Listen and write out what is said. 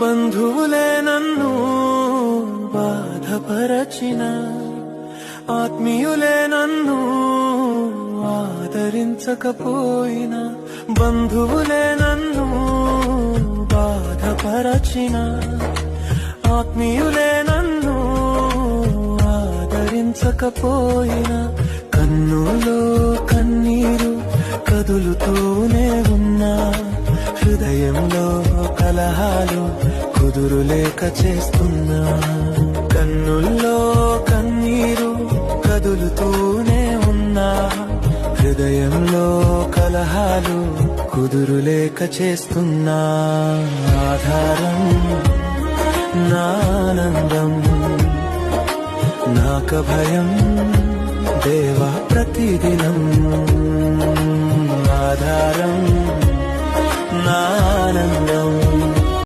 బంధువులే నన్ను బాధపరచిన, ఆత్మీయులే నన్ను ఆదరించకపోయినా, బంధువులే నన్ను బాధపరచిన, ఆత్మీయులే నన్ను ఆదరించకపోయినా, కన్నులో కన్నీరు కదులుతూనే ఉన్నా, హృదయంలో కలహాలు కుదురులేక చేస్తున్నా, కన్నుల్లో కన్నీరు కదులుతూనే ఉన్నా, హృదయంలో కలహాలు కుదురులేక చేస్తున్నా. ఆధారం నా ఆనందం, నాక భయం దేవా ప్రతిదినం. ఆధారం నా ఆనందం,